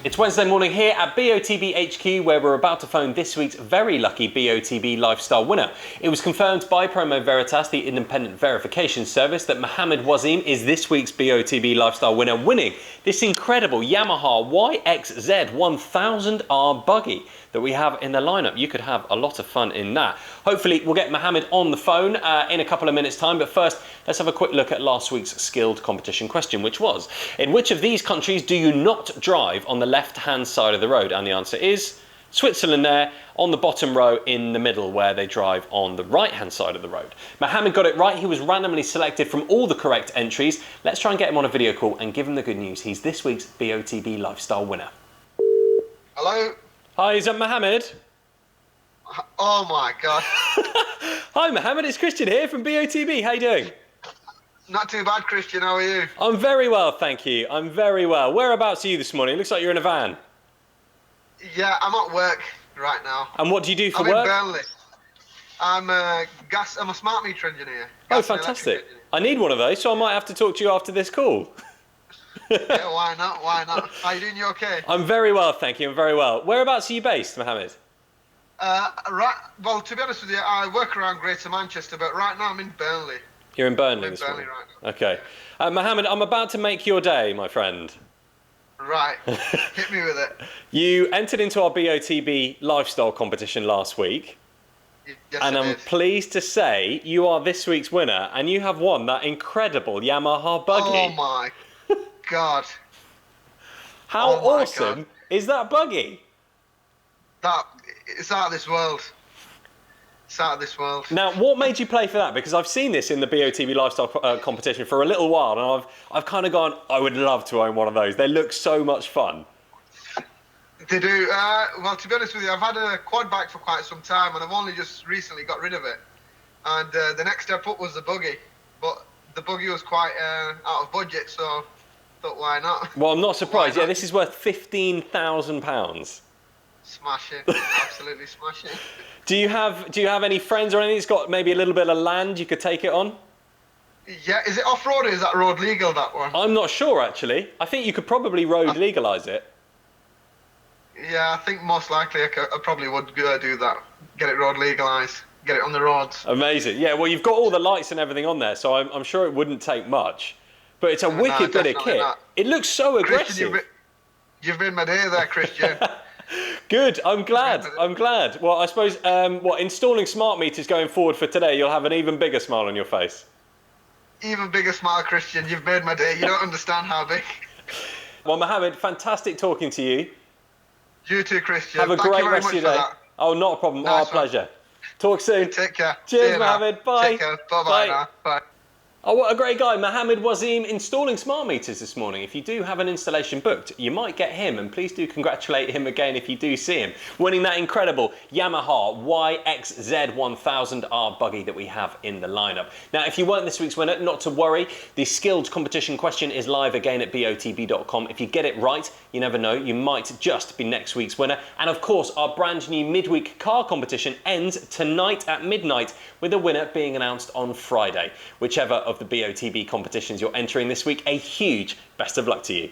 It's Wednesday morning here at BOTB HQ, where we're about to phone this week's very lucky BOTB Lifestyle winner. It was confirmed by Promo Veritas, the independent verification service, that Mohammed Wasim is this week's BOTB Lifestyle winner, winning this incredible Yamaha YXZ 1000R buggy that we have in the lineup. You could have a lot of fun in that. Hopefully we'll get Mohammed on the phone in a couple of minutes' time, but first let's have a quick look at last week's skilled competition question, which was, in which of these countries do you not drive on the left-hand side of the road? And the answer is Switzerland, there on the bottom row in the middle, where they drive on the right-hand side of the road. Mohammed got it right. He was randomly selected from all the correct entries. Let's try and get him on a video call and give him the good news. He's this week's BOTB Lifestyle winner. Hello? Hi, is that Mohammed? Oh my God. Hi Mohammed, it's Christian here from BOTB. How you doing? Not too bad, Christian. How are you? I'm very well, thank you. I'm very well. Whereabouts are you this morning? It looks like you're in a van. Yeah, I'm at work right now. And what do you do for I'm work? in Burnley. I'm a smart meter engineer. Oh, fantastic. I need one of those, so I might have to talk to you after this call. Yeah, why not? Why not? How you doing? You okay? I'm very well, thank you. I'm very well. Whereabouts are you based, Mohammed? Right. Well, to be honest with you, I work around Greater Manchester, but right now I'm in Burnley. You're in Burnley I'm in this Burnley morning. right now. Okay. Mohammed, I'm about to make your day, my friend. Right. Hit me with it. You entered into our BOTB lifestyle competition last week. Yes, And I'm pleased to say you are this week's winner, and you have won that incredible Yamaha buggy. Oh my God. How Oh my awesome God. is that buggy? It's out of this world. It's out of this world. Now, what made you play for that? Because I've seen this in the BOTB lifestyle competition for a little while, and I've kind of gone, I would love to own one of those. They look so much fun. They do. Well, to be honest with you, I've had a quad bike for quite some time, and I've only just recently got rid of it. And the next step up was the buggy, but the buggy was quite out of budget, so I thought, why not? Well, I'm not surprised. Yeah, this is worth £15,000. Smashing, absolutely smashing. Do you have any friends or anything that's got maybe a little bit of land you could take it on? Yeah, is it off-road or is that road legal, that one? I'm not sure, actually. I think you could probably road legalise it. Yeah, I think most likely I probably would do that. Get it road legalised, get it on the roads. Amazing. Yeah, well, you've got all the lights and everything on there, so I'm sure it wouldn't take much. But it's a wicked bit of kit. Not. It looks so aggressive. Christian, you've been my day there, Christian. Good, I'm glad, I'm glad. Well, I suppose, installing smart meters going forward for today, you'll have an even bigger smile on your face. Even bigger smile, Christian. You've made my day. You don't understand how big. Well, Mohammed, fantastic talking to you. You too, Christian. Have a great rest of your day. That. Oh, not a problem. Nice Our pleasure. Talk soon. Take care. Cheers, Mohammed. Bye. Take care. Bye-bye now. Bye. Oh, what a great guy. Mohammed Wasim installing smart meters this morning. If you do have an installation booked, you might get him, and please do congratulate him again if you do see him, winning that incredible Yamaha YXZ 1000R buggy that we have in the lineup. Now, if you weren't this week's winner, not to worry. The skilled competition question is live again at botb.com. If you get it right, you never know, you might just be next week's winner. And of course, our brand new midweek car competition ends tonight at midnight, with the winner being announced on Friday. Whichever of the BOTB competitions you're entering this week, a huge best of luck to you.